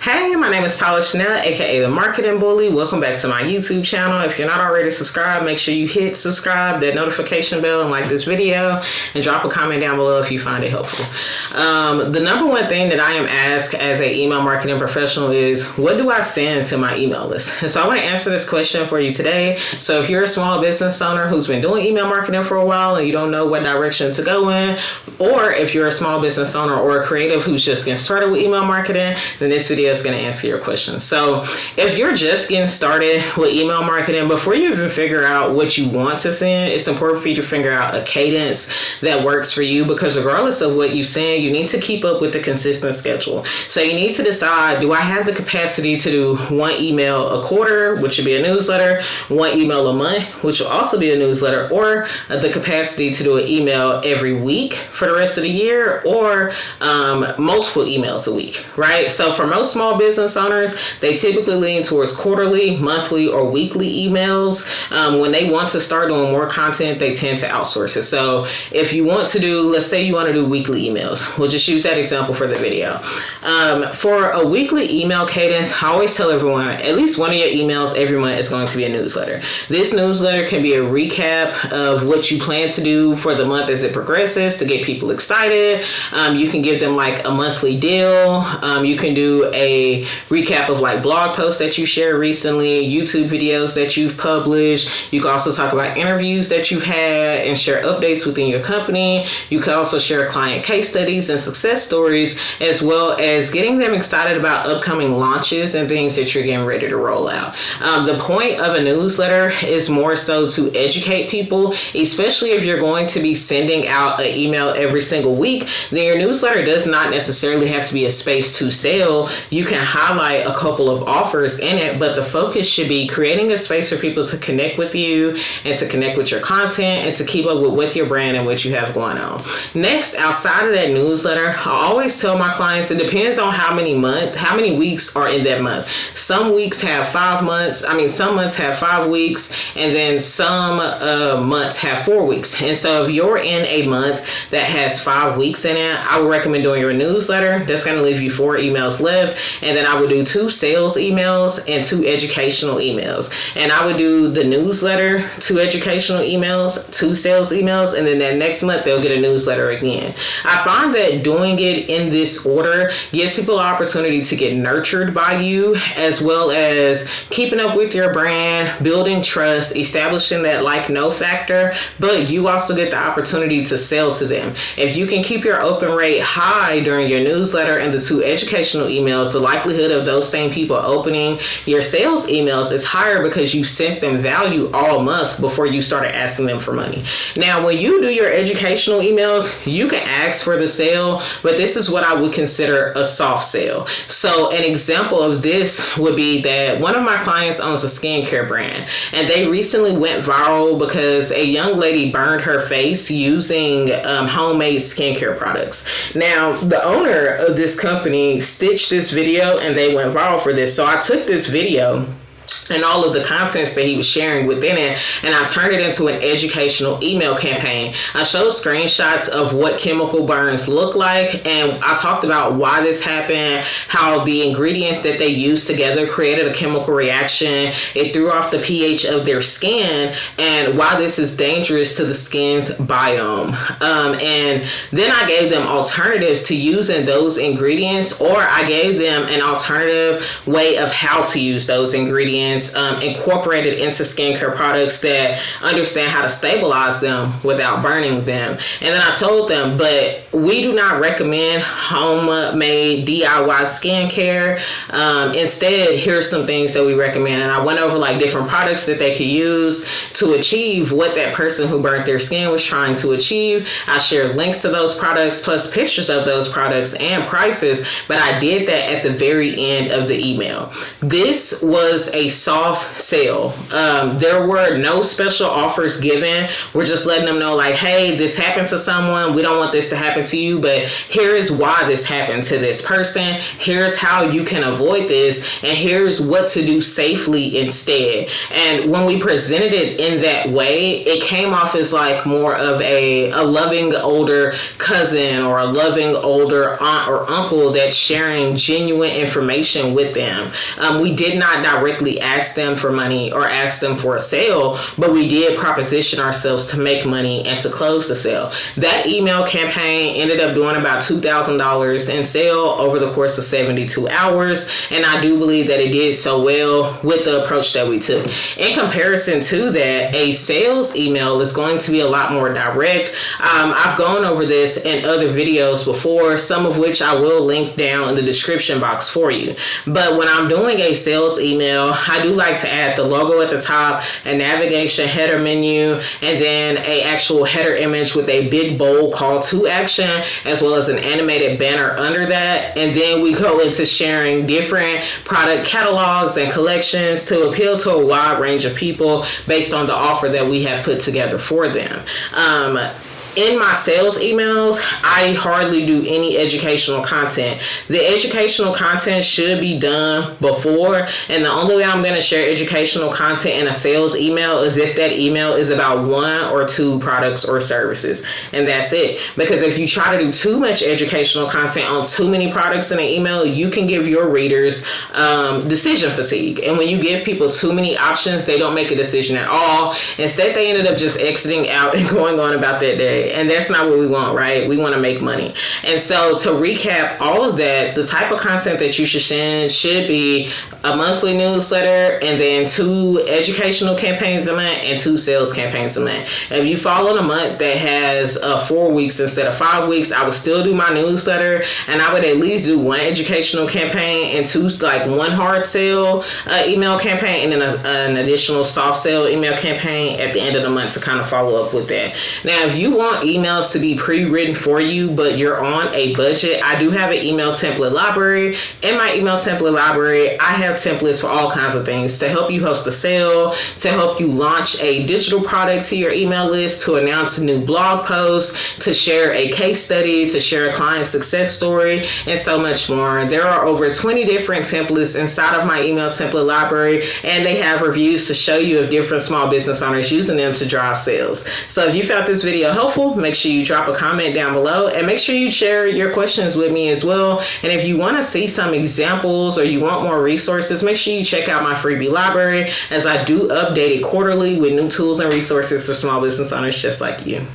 Hey, my name is Tyler Chanel, aka The Marketing Bully. Welcome back to my YouTube channel. If you're not already subscribed, make sure you hit subscribe, that notification bell, and like this video, and drop a comment down below if you find it helpful. The number one thing that I am asked as an email marketing professional is, what do I send to my email list? And so I want to answer this question for you today. So if you're a small business owner who's been doing email marketing for a while and you don't know what direction to go in, or if you're a small business owner or a creative who's just getting started with email marketing, then this video is going to answer your question. So if you're just getting started with email marketing, before you even figure out what you want to send, it's important for you to figure out a cadence that works for you, because regardless of what you send, you need to keep up with the consistent schedule. So you need to decide, do I have the capacity to do one email a quarter, which should be a newsletter, one email a month, which will also be a newsletter, or the capacity to do an email every week for the rest of the year, or multiple emails a week, right? So for most small business owners, they typically lean towards quarterly, monthly, or weekly emails. When they want to start doing more content, they tend to outsource it. So if you want to do, let's say you want to do weekly emails, we'll just use that example for the video. For a weekly email cadence, I always tell everyone, at least one of your emails every month is going to be a newsletter. This newsletter can be a recap of what you plan to do for the month as it progresses to get people excited. You can give them like a monthly deal. You can do a recap of like blog posts that you shared recently, YouTube videos that you've published. You can also talk about interviews that you've had and share updates within your company. You can also share client case studies and success stories, as well as getting them excited about upcoming launches and things that you're getting ready to roll out. The point of a newsletter is more so to educate people, especially if you're going to be sending out an email every single week. Then your newsletter does not necessarily have to be a space to sell. You can highlight a couple of offers in it, but the focus should be creating a space for people to connect with you and to connect with your content and to keep up with your brand and what you have going on. Next, outside of that newsletter, I always tell my clients, it depends on how many weeks are in that month. Some weeks have 5 months. Some months have 5 weeks, and then some months have 4 weeks. And so if you're in a month that has 5 weeks in it, I would recommend doing your newsletter. That's going to leave you 4 emails left. And then I would do 2 sales emails and 2 educational emails. And I would do the newsletter, 2 educational emails, 2 sales emails, and then that next month they'll get a newsletter again. I find that doing it in this order gives people an opportunity to get nurtured by you, as well as keeping up with your brand, building trust, establishing that like-no factor, but you also get the opportunity to sell to them. If you can keep your open rate high during your newsletter and the 2 educational emails, the likelihood of those same people opening your sales emails is higher because you sent them value all month before you started asking them for money. Now, when you do your educational emails, you can ask for the sale, but this is what I would consider a soft sale. So an example of this would be that one of my clients owns a skincare brand, and they recently went viral because a young lady burned her face using homemade skincare products. Now, the owner of this company stitched this video and they went viral for this. So I took this video and all of the contents that he was sharing within it, and I turned it into an educational email campaign. I showed screenshots of what chemical burns look like, and I talked about why this happened, how the ingredients that they used together created a chemical reaction. It threw off the pH of their skin, and why this is dangerous to the skin's biome. And then I gave them alternatives to using those ingredients, or I gave them an alternative way of how to use those ingredients, incorporated into skincare products that understand how to stabilize them without burning them. And then I told them, but we do not recommend homemade DIY skincare. Instead, here's some things that we recommend. And I went over like different products that they could use to achieve what that person who burnt their skin was trying to achieve. I shared links to those products plus pictures of those products and prices, but I did that at the very end of the email. This was a a soft sale. There were no special offers given. We're just letting them know, like, hey, this happened to someone. We don't want this to happen to you, but here is why this happened to this person. Here's how you can avoid this, and here's what to do safely instead. And when we presented it in that way, it came off as like more of a loving older cousin or a loving older aunt or uncle that's sharing genuine information with them. We did not directly ask them for money or ask them for a sale, but we did proposition ourselves to make money and to close the sale. That email campaign ended up doing about $2,000 in sale over the course of 72 hours, and I do believe that it did so well with the approach that we took. In comparison to that, a sales email is going to be a lot more direct. I've gone over this in other videos before, some of which I will link down in the description box for you. But when I'm doing a sales email, I do like to add the logo at the top, a navigation header menu, and then a actual header image with a big bold call to action, as well as an animated banner under that. And then we go into sharing different product catalogs and collections to appeal to a wide range of people based on the offer that we have put together for them. In my sales emails, I hardly do any educational content. The educational content should be done before, and the only way I'm going to share educational content in a sales email is if that email is about 1 or 2 products or services, and that's it. Because if you try to do too much educational content on too many products in an email, you can give your readers decision fatigue. And when you give people too many options, they don't make a decision at all. Instead, they ended up just exiting out and going on about that day. And that's not what we want, right? We want to make money. And so to recap all of that, the type of content that you should send should be a monthly newsletter, and then 2 educational campaigns a month and 2 sales campaigns a month. If you fall in a month that has 4 weeks instead of 5 weeks, I would still do my newsletter, and I would at least do 1 educational campaign and 2, like 1 hard sale email campaign, and then an additional soft sale email campaign at the end of the month to kind of follow up with that. Now, if you want emails to be pre-written for you, but you're on a budget, I do have an email template library. In my email template library, I have templates for all kinds of things to help you host a sale, to help you launch a digital product to your email list, to announce a new blog post, to share a case study, to share a client success story, and so much more. There are over 20 different templates inside of my email template library, and they have reviews to show you of different small business owners using them to drive sales. So if you found this video helpful, make sure you drop a comment down below, and make sure you share your questions with me as well. And if you want to see some examples or you want more resources, make sure you check out my freebie library, as I do update it quarterly with new tools and resources for small business owners just like you.